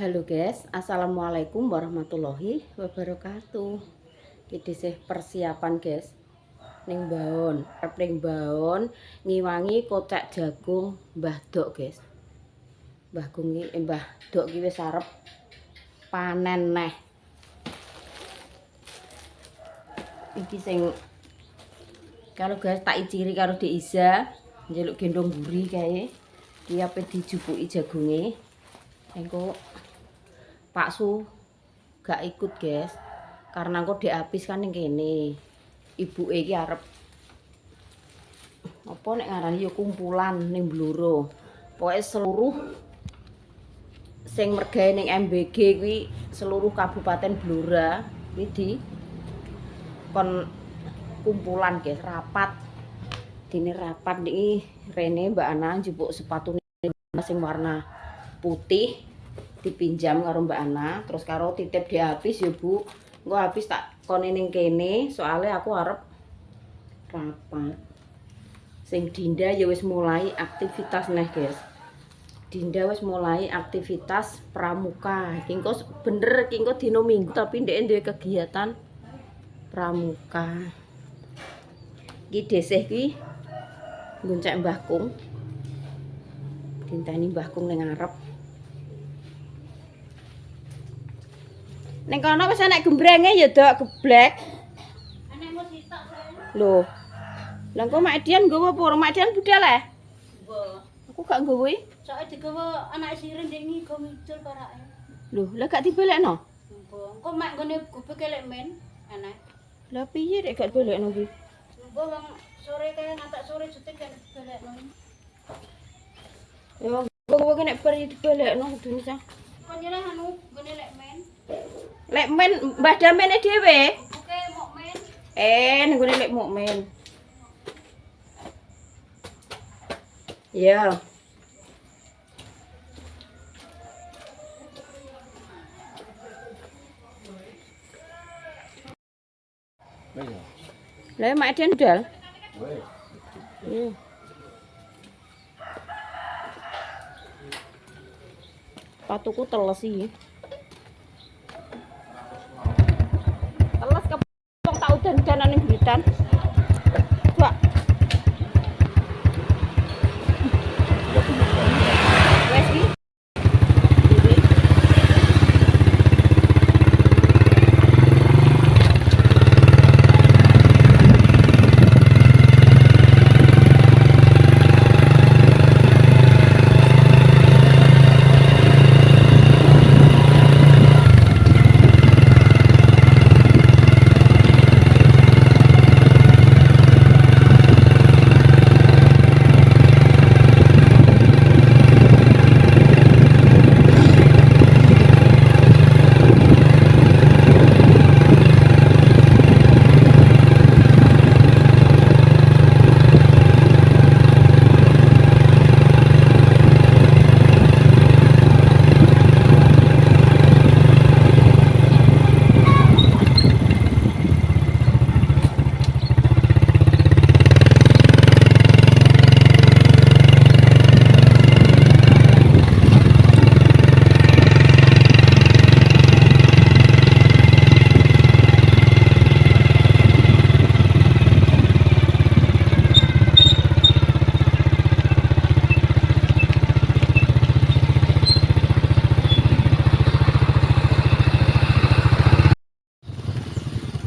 Halo guys, assalamualaikum warahmatullahi wabarakatuh. Iki sih persiapan guys. Ning baon, ngiwangi kocek jagung Mbah Dok guys. Mbah Dok ki wis arep panen neh. Iki sing kalau guys tak iciri karo Dek Iza, njaluk gendong mburi kae. Iki ape dijupuki jagunge. Engko Pak Su gak ikut guys, karena kok habis kan ning kene. Ibuke iki arep apa nek ngarani ya kumpulan ning Bluro. Pokoke seluruh sing mergawe ning MBG kuwi seluruh Kabupaten Blora kuwi di kon kumpulan guys, rapat. Dene rapat iki Rene Mbak Ana njupuk sepatune sing warna putih dipinjam karo Mbak Ana, terus karo titip dia habis ya Bu. Engko habis tak kone ning kene, soalnya aku arep rapat. Sing Dinda ya wis mulai aktivitas neh, guys. Dinda wis mulai aktivitas pramuka. Iki engko bener iki engko dina Minggu tapi ndek duwe kegiatan pramuka. Iki desih kuwi nguncek Mbah Kung. Dinteni Mbah Kung ning ngarep. Ning kono wis enek gembrenge ya, Dok, geblek. Enek mung sitok. Lho. Lah engko Mak Dian nggowo apa? Mak Dian budal e? Nggowo. Aku gak nggowo iki. Soale digawa anake sirih ndek ngigo ngidul parake. Lho, lah gak dibelekno? Nggowo. Engko mak nggone gubuk elek men, enek. Lah piye rek gak dibelekno iki? Nggowo wong sore kaya ngatak sore jutek kan dibelekno. Ya nggowo ki nek bari dibelekno kudune cah. Kon nyerah anu nggone lek men. Lek men Mbah Damene dhewe. Oke, mukmin. Nggone lek mukmin. Ya. Lah Mak Dian dal. Iya. Patuku teles iki. Teles kepong tak udan-udanan ning Blitan. Coba. Wes iki.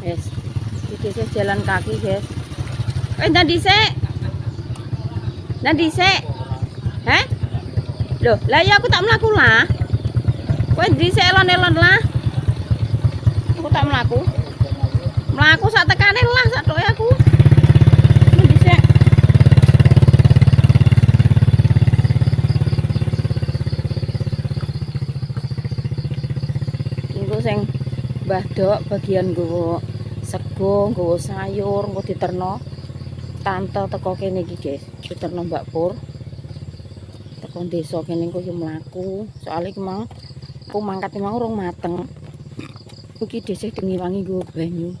Yes. Iki sih jalan kaki, guys. Nanti sik. Heh? Loh, lah ya aku tak mlaku lah. Kowe dhisik elon-elon lah. Aku tak mlaku. Mlaku sak tekane lah sak toke aku. Nanti sik. Engko sing Mbah Dok bagian nggowo sego, nggowo sayur, engko diterno tante teko kene iki, guys. Diterno Mbak Pur. Teko desa kene engko yo mlaku. Soale iki mau aku mangkat mau urung mateng. Iki desih dengiwangi nggowo banyu.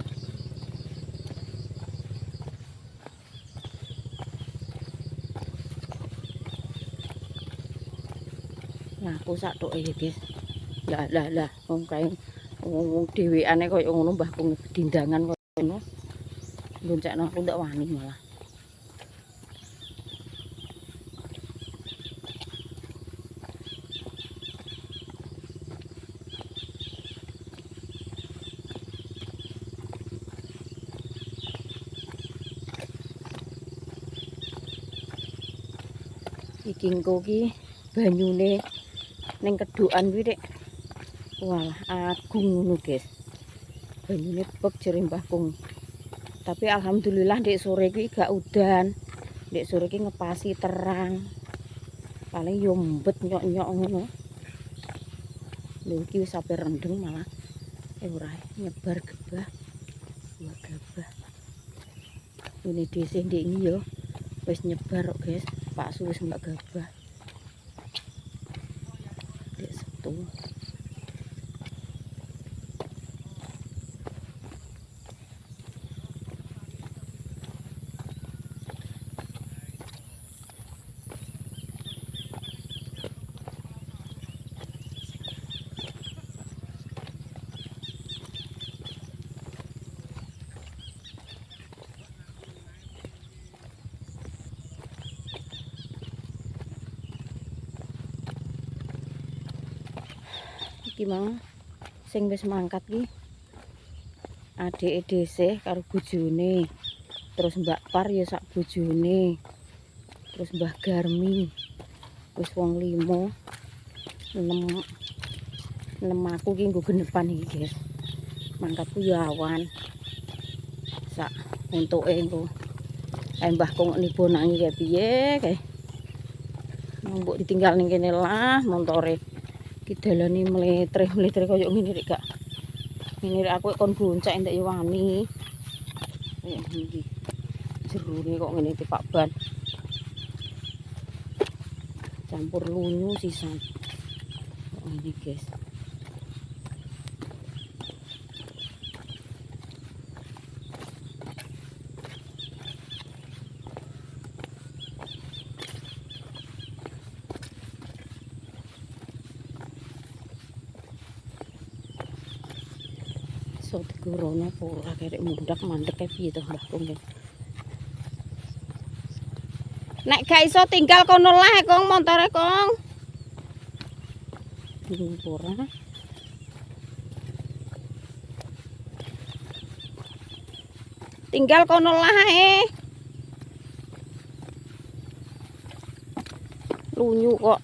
Nah, aku sak toke, guys. Lah wong kae wong dhewekane koyo ngono Mbah Kung dindangan koyo ngono. Goncekno aku ndak wani malah. Iki engko ki banyune ning kedukan kuwi Dik. Walah agung ngono, guys. Banyune bek jere Mbah Kung. Tapi alhamdulillah Dik sore kuwi gak udan. Dik sore ki ngepasi terang. Paling yo mbet nyok-nyok ngono. Lho iki wis sampe rendeng malah. Ora nyebar gebah. Ya gebah. Ini dhisik Dik iki yo wis nyebar kok, guys. Pak Su wis enggak gabah. Dek Setu. Iki mang sing wis mangkat ki adike dhisik karo bojone. Terus Mbak Par ya sak bojone. Terus Mbah Garmi. Wis wong 5. 6 aku ki nggo genepan iki, guys. Mangkatku ya awan. Sak entuke engko. Mbah Kung nibo nangi kae piye kae. Mbok ditinggal ning kene lah montore. Ki dalane mletre koyo ngene rek gak. Ngene rek aku kon goncak entek yo wani. Iki. Jerone kok ngene tipak ban. Campur lunyu sisan. Ini guys. So digorono ora kerek mundak mandek kae piye to Mbah Kung. Nek gak iso tinggal kono lah Kong montore Kong. Ora. Tinggal kono lah lunyu kok.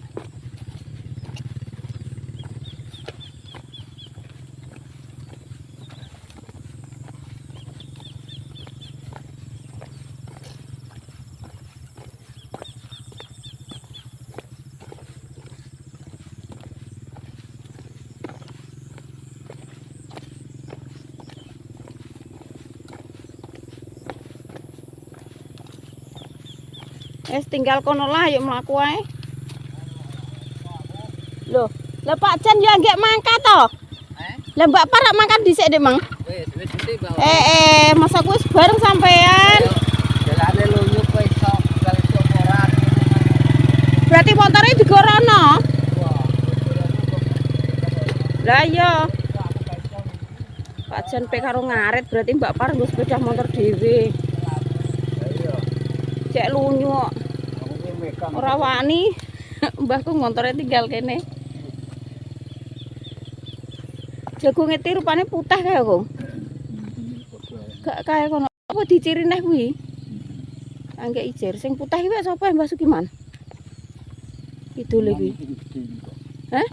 Tinggal kono lah yuk mlaku ae. Loh, lah Pak Jan ya nggak mangkat toh? Lah Mbak Par mangkat dhisik Dik, Mang. Wis dhisik, Mbak. Masa kuwi bareng sampean. Jalane lunyu kowe iso gal iso ora. Berarti motore digorono. Lah iya. Pak Jan pe karo ngaret berarti Mbak Par nggo sepeda motor dhewe. Cek lunyu kok. Ora wani. Mbah Kung montore tinggal kene. Jagonge ti rupane putih kae, Kung. Gak kae kono. Apa diciri neh kuwi? Angge ijir sing putih iki sapa Mbah Sukiman? Idole kuwi. Hah?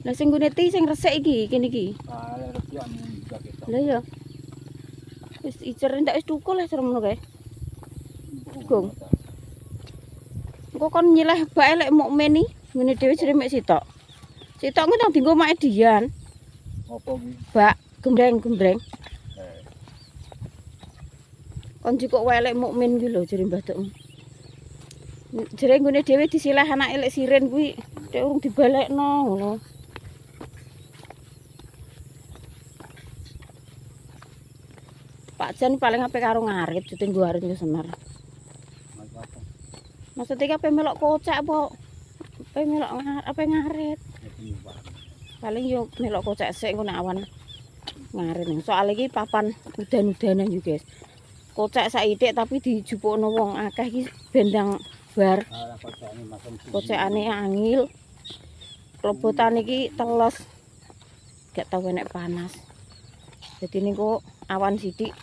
Lah sing gune ti sing resik iki kene iki. Lah ya. Wis ijer ndak wis tukul lah serono kae. Gong. Engko kon nyileh bae lek mukmin iki, ngene dhewe jere mek sitok. Sitok ku nang dienggo mak Dian. Apa kuwi? Bak gembreng-gembreng. Kon jukuk wae lek mukmin kuwi lho jere Mbah Tok. Jere ngene dhewe disileh anake lek siren kuwi nek urung dibalekno ngono. Pak Jan paling ape karo ngarit ditinggo arep Senar. Maksudnya apa melok kocak apa melok apa ngarit. Paling yo melok kocek sik engko nek awan ngarit. Soal iki papan udan-udanan yo, guys. Kocek saithik tapi dijupukno wong akeh iki bendang bar. Kocekane angil. Klobotan iki teles. Gak tau enek panas. Jadi niku awan sithik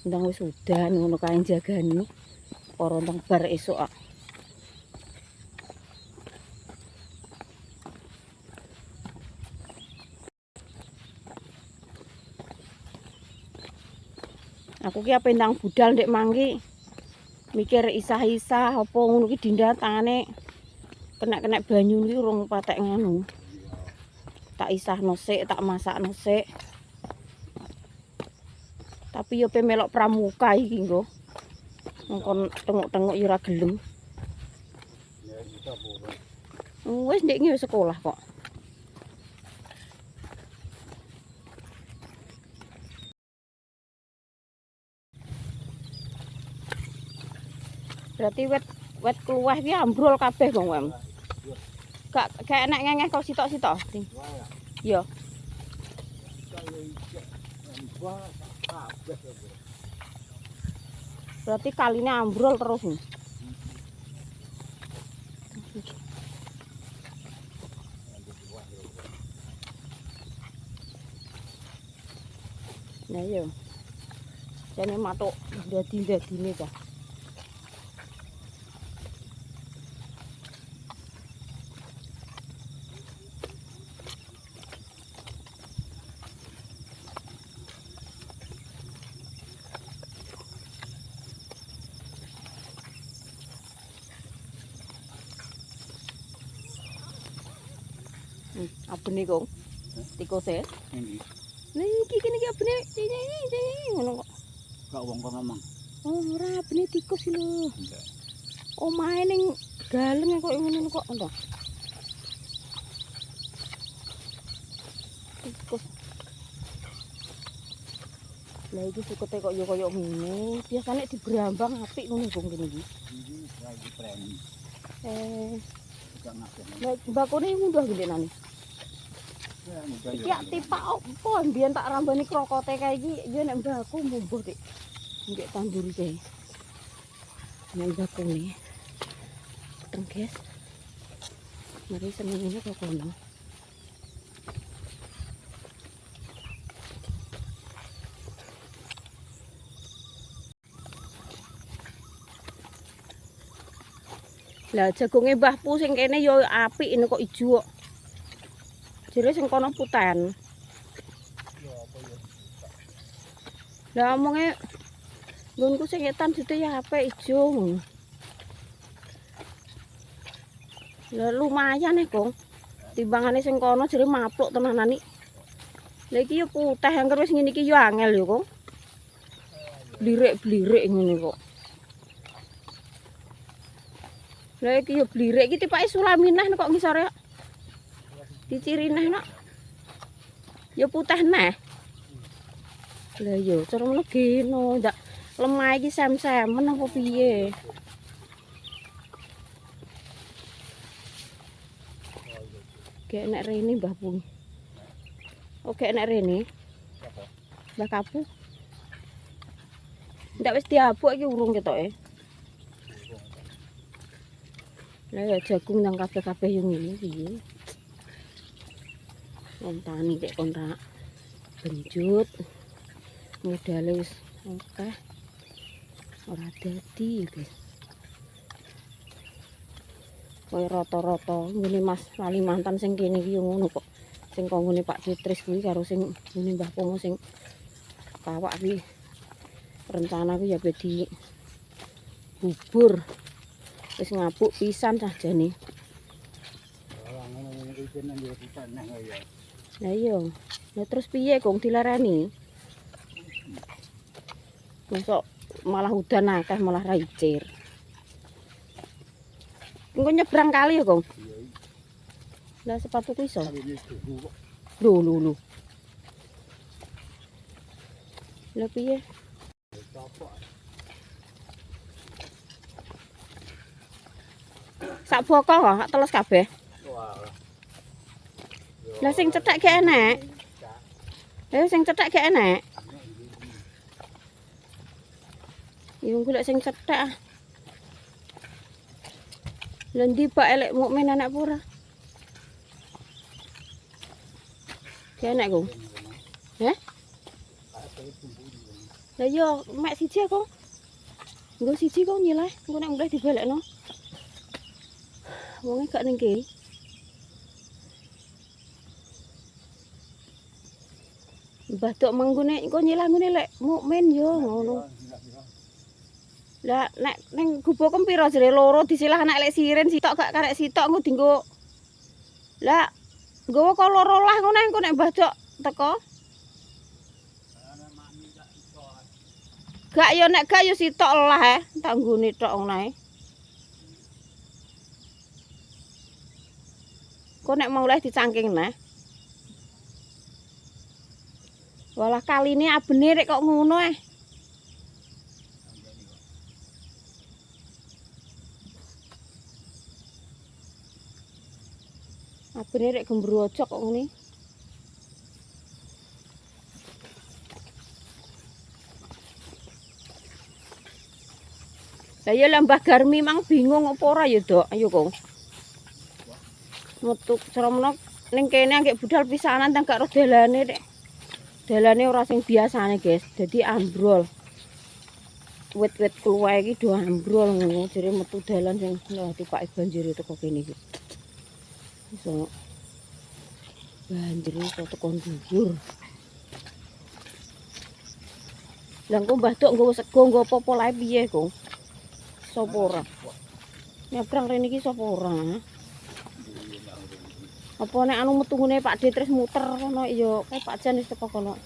ndang wis udan ngono kae jagani. Para teng bar esuk kok. Aku ki ape ndang budal ndek mangki mikir isah-isah apa ngono ki dinda tangane kena banyu iki urung patek nganu. Tak isahno sik, tak masakno sik. Tapi yo pe melok pramuka iki nggo. Ngkon tengok-tengok yo ora gelem. Wis ndek iki sekolah kok. Berarti wet keluwah iki ambrol kabeh, Bang Wem. Gak enak ngengeh kok sitok-sitok. Iya. Berarti kaline ambrol terus nih. Nah iya. Jane matuk dadi-dadine ta. Abene kok. Tikose. Ini. Lah iki kene iki abene ngono kok. Gak wong kono mang. Oh, ora abene tikus lho. Omahe ning galeng kok ngono kok to. Tikus. Lah iki sukete kok ya koyo ngene. Biasane dibrambang apik ngono Bung kene iki. Iki lagi tren. Gak ngaten. Lah mbakone mundur gendenane. Iki tipak opo mbiyen tak rambani krokote kae iki ya nek mbakku mbuh dik. Nggih tambur iki. Nek mbakune. Tengges. Mari senengane kok kono. Lah jagonge mbahku sing kene ya apik ini kok ijo kok. Jere sing kono puten. Lah omonge nggonku sing etan jute ya apik ijo. Lah lumayan Kong. Timbangane sing kono jere mapluk tenanan iki. Lah iki ya putih angger wis ngene iki ya angel ya Kong. Blirik-blirik ngene kok. Lah iki ya blirik iki tipake sulaminah kok ngisore. Dicirineh nok. Ya putih neh. Lah ya cara ngono geno, ndak lemah iki sem-semen apa piye? Kayak nek rene Mbah Pung. Oke nek rene. Mbah Kapu. Ndak wis diabuk iki urung ketoke. Lah ya jagung nang kabeh-kabeh yo ngene iki. Tani dek kontrak benjut modale wis akeh ora dadi guys koyo rata-rata ngene Mas Kalimantan sing kene iki ngono kok sing konggone Pak Citris kuwi karo sing ngene Mbah Pongo sing kawak kuwi rencana kuwi ya di bubur wis ngabuk pisan sajane. Lah iya. Lah terus piye Kong dilarani? Mosok malah udan akeh malah ra icir. Engko nyebrang kali ya, Kong? Lah sepatuku iso. Lho. Lah piye? Sak bokong kok, sak teles kabeh. Walah. Lah sing cethek gak enek. Sing cethek gak enek. Yo golek sing cethek ah. Lha ndi Pak elek mukmin anak pura? Gak enek, Kong. Heh? Lah yo mek siji kok. Nggo siji kok nyileh, engko nek mulai dibalekno. Wonge gak ning kene. Mbah tok menggone engko nyilah ngene lek mukmin yo ngono. Lah nek ning gubokem pira jere loro disilah anak lek sirin sitok gak karek sitok engko dienggo. Lah nggowo kok loro lah ngono engko nek Mbah tok teko. Gak yo nek gak yo sitok lah tak nggone tok ngono ae. Kok nek mau oleh dicangking nah. Walah kaline abene rek kok ngono Abene rek gembrojok kok ngene. Lah ya Mbah Garmi mang bingung apa ora ya, Dok? Ayo, Kong. Metu cerono ning kene anggek budal pisanan tang gak ro dalane rek. Dalane ora sing biasane, guys. Dadi ambrol. Wit-wit kluwae iki do ambrol ngono, jere metu dalan sing lha tupake banjir teko kene iki. Iso banjir iso teko dhuwur. Lah engko Mbah Tok nggawa sego nggo apa-apa lae piye, Kong? Sapa ora? Nyabrang rene iki sapa ora? Apa nek anu metu ngene Pak Detris muter kono ya kae Pak Jan wis teko kono.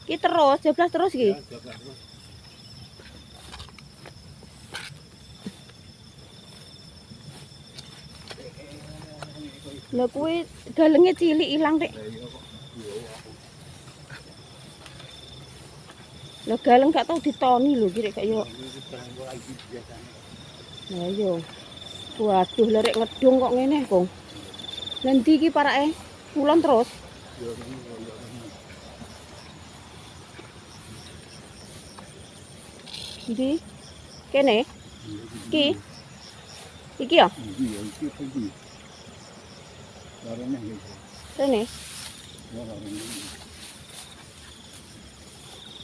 Ki terus, jablas terus iki. Lah kuwi galenge cilik ilang rek. Lah galeng gak tau ditoni lho iki rek gak yo. Lah yo. Waduh lha rek ngedung kok ngene, Kong. Lah ndi iki parake? Kulon terus. Ndi? Kene? Iki? Iki ya? Rene?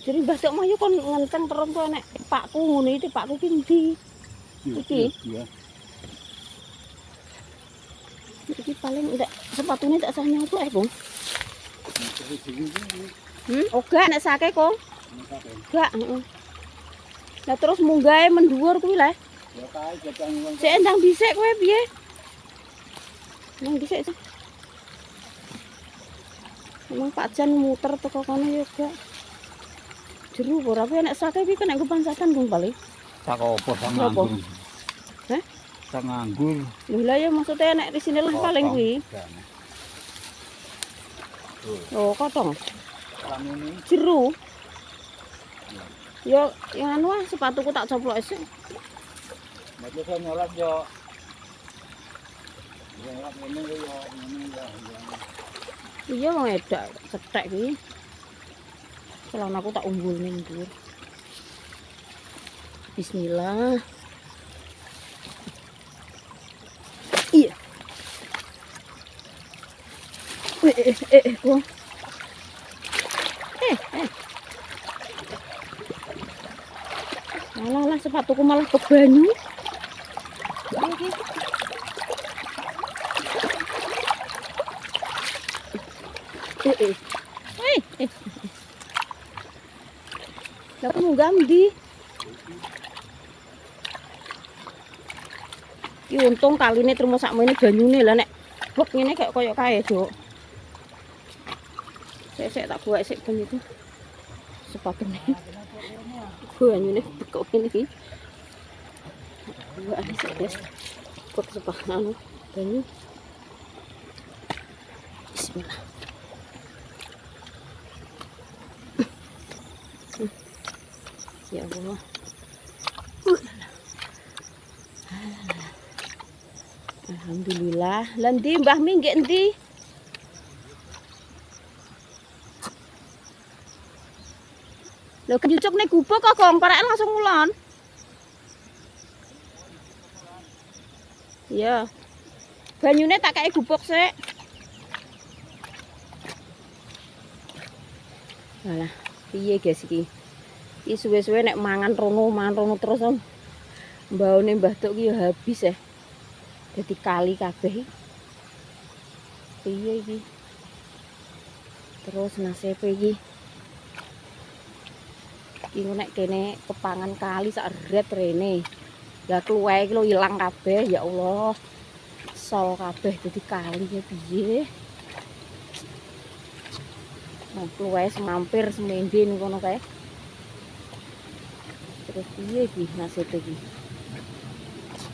Jadi Mbah Tok mah yo kon ngenteng terus kok nek pakku ngono iki pakku ki ndi? Iki. Iki paling ndak sepatune tak sah nyoplok Bung. Oga nek sake, Kong. Gak, heeh. Lah terus munggahe mendhuwur kuwi lho. Ya kae jajang wong. Sik ndang dhisik kowe piye? Nang dhisik. Emang Pak Jan muter teko kono ya gak. Jeru ora apa nek sake iki kena kepansatan Bung paling. Sak opo sak nganggur. Hah? Sak nganggur. Lho lah ya maksudnya nek di sini lah paling kuwi. Oh, kotong. Jeru. Yo yang anu sepatuku tak coplok sik. Nek iso nyolat yo. Nyolat ngene yo ngene ya. Iya wong edak cetek iki. Celana aku tak unggul ning dhuwur. Bismillah. Iya. Kok. Alah sepatuku malah ke banyu. Lah aku munggah ndi? Iki untung kaline terus sakmene banyune lah nek bek ngene kayak koyo kae, Dok. Sik tak buak sik ben itu. Sepatune. Banyune kok ngene iki. Buak sik, guys. Kok sepatu banyu. Bismillah. Ya Allah. Alhamdulillah. Lah ndi Mbah Mi nggih endi? Lho kenyucuk ning gubuk kok Gong, parek langsung ngulon. Iya. Banyune tak kei gubuk sik. Alah, piye guys iki? Iki suwe-suwe nek mangan rono terus mbaune Mbah Tuk iki ya habis ya. Dadi kali kabeh. Piye iki? Terus nasibe iki. Iki nek kene kepangan kali sak ret rene. Lah kluwahe iki lho ilang kabeh ya Allah. Sol kabeh dadi kali ya piye? Nah, kluwahe semampir semendin ngono kae. Terus piye iki nasibe iki?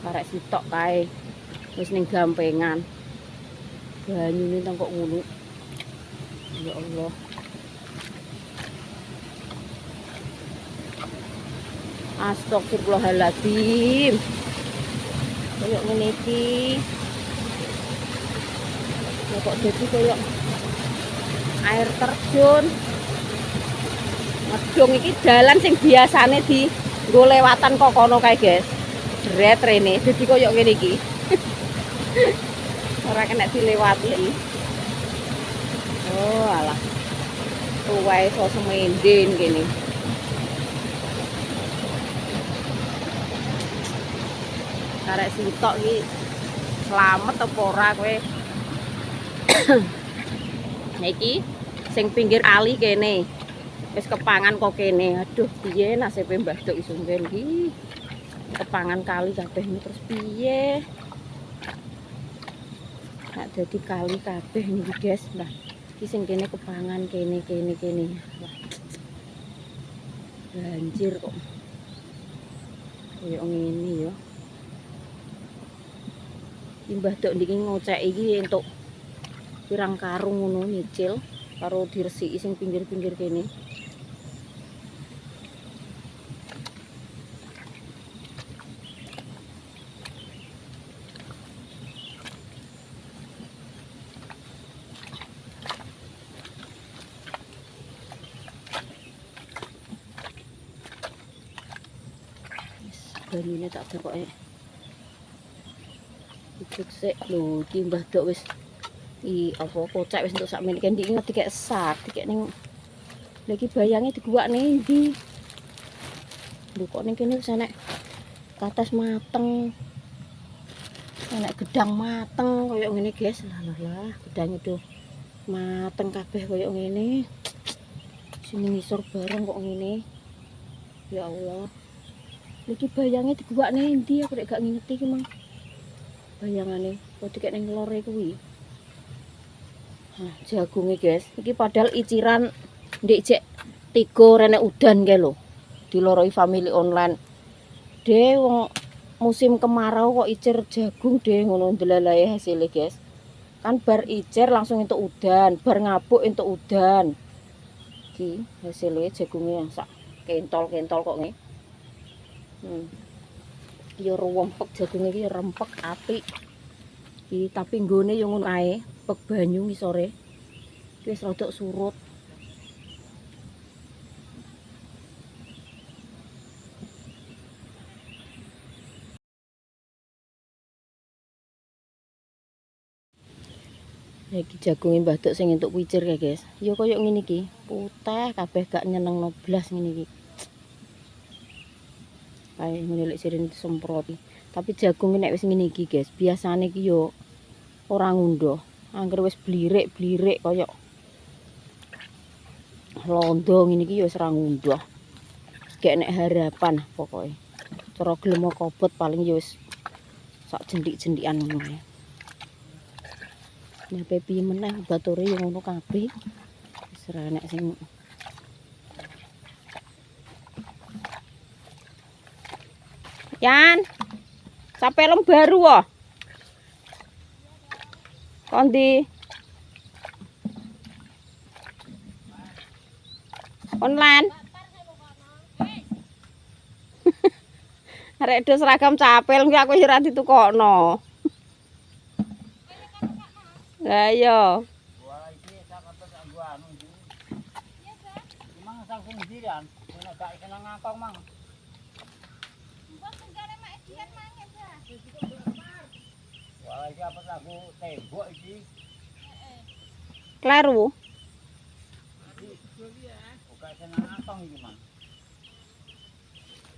Karek sitok kae. Wis ning gampengan. Banyune nang kok ngono. Ya Allah. Astagfirullahaladzim. Kayak ngene iki. Ya kok dadi kayak air terjun. Medung iki dalan sing biasane di nggo lewatan kok kono kae, guys. Dret rene. Dadi koyo ngene iki. Ora kena dilewati. Oh, alah. Tuwae so semendin kene. Karek sitok iki slamet apa ora kowe? Iki sing pinggir kali kene. Wis kepangan kok kene. Aduh, piye nasibe Mbah Tuk isungken iki? Kepangan kali kabeh ini terus piye? Nek dadi kali kabeh niki, guys. Lah, iki sing kene kepangan kene. Wah. Banjir kok. Kayak ngene ya. Mbah Tuk niki ngocek iki entuk pirang karung ngono nyicil karo diresiki sing pinggir-pinggir kene. Banyune tak dekoke. Ikut sik lho, iki Mbah Tuk wis apa kocek wis entuk sakmene iki inget dikek sak, dikek ning lha iki bayange diguwak ning ndi. Lho kok ning kene wis enek kates mateng. Enek gedang mateng koyo ngene, guys. Lah, gedange do mateng kabeh koyo ngene. Sini ngisor bareng kok ngene. Ya Allah. Iki bayange diguwak ning ndi aku rek gak ngingeti iki, Mang. Bayangane kok dikek ning lore kuwi. Nah, jagunge, guys. Iki padahal iciran ndek jek 3 rene udan kae lho. Diloroi family online. De wong musim kemarau kok icir jagung de ngono ndelalae hasilnya, guys. Kan bar icir langsung entuk udan, bar ngabuk entuk udan. Iki hasilnya jagungnya sak kentol-kentol kok ngene. Ya rempek jagung iki rempek apik. Iki tapi nggone yo ngono ae, pek banyu ngisore. Wis rada surut. Iki jagunge Mbah Tuk sing entuk kuicir ya, guys. Ya koyo ngene iki, putih kabeh gak nyenengno blas ngene iki. Kayak ngene lek sirine disemproti. Tapi jagung nek wis ngene iki, guys, biasane iki yo ora ngunduh. Angger wis blirik-blirik koyo londo ngene iki yo wis ora ngunduh. Gek nek harapan pokoke. Cara gelem kobot paling yo wis sak jentik-jentikan ngono ya. Nyape piye meneh bature yo ngono kabeh. Wis ora nek sing Yan, sampai lem baru wah. Kondi online. Arek do seragam capel ki aku ora ditukokno. Lah iya. Wah, iki sak apa sak gua anu iki. Mang sak sing jiran, nek gak kena ngakong mang. Wah, iki apa aku tembok iki. Kleru. Bukan kena ngakong iki, Mang.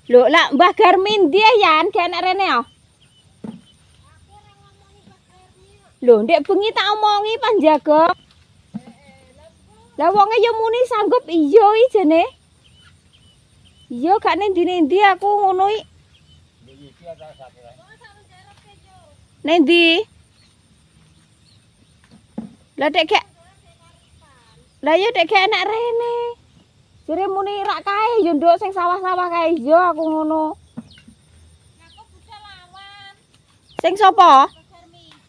Lho, lah Mbah Garmin dia Yan, gak enak rene ya. Lho, ndek bengi tak omongi Panjago. Lah wonge ya muni sanggup iya iki jene. Iya gak nendi-nendi aku ngono iki. Iki ada sakit. Nendi? Lah dek gak. Lah ya dek gak enak rene. Jere muni rak kae yo nduk sing sawah-sawah kae yo aku ngono. Aku budal lawan. Sing sapa?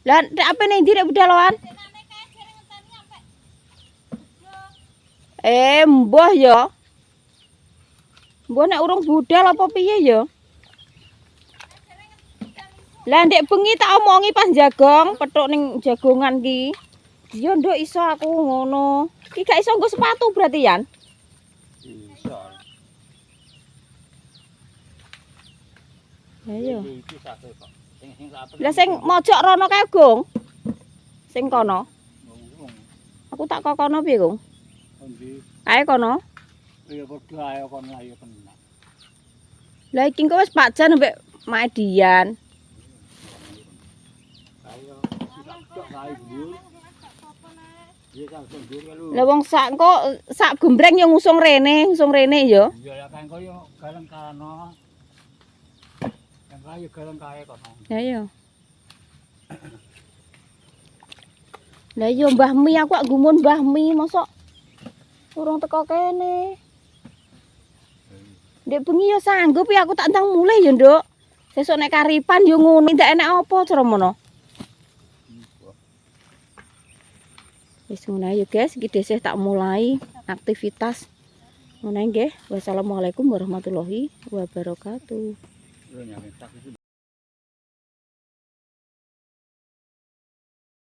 Lah nek ape ning ndi nek budal lawan? Mbah ya. Mbah nek urung budal apa piye ya? Lah ndek bengi tak omongi pas jagong, petuk ning jagongan ki. Iya nduk iso aku ngono. Ki gak iso nggo sepatu berarti Yan. Iso. Ayo. Iki sakit kok. Sing sakit. Lah sing mojok rono kae, Gong. Sing kono. Aku tak kokono piye, Gong? Endi? Kae kono. Ya padha ae kon ayo kena. Lah iki kok wis pajan mbek Mak Dian. Ayo tok kae dhuwur. Ya sak dhuwur lho. Lah wong sak gembreng yo ngusung rene yo. Ya ya kan koyo galeng kano. Yang kaya galeng kae kono. Ya yo. Lah yo Mbah Mi aku gak gumun Mbah Mi mosok urung teko kene. Ndek bengi yo sanggup ya aku tak ndang mulai yo, Nduk. Sesuk nek karipan yo ngono ndak enak apa cara mono. Wis ngono ae guys, iki dhisik tak mulai aktivitas. Ngono nggih. Wassalamualaikum warahmatullahi wabarakatuh. Yo nyampe tak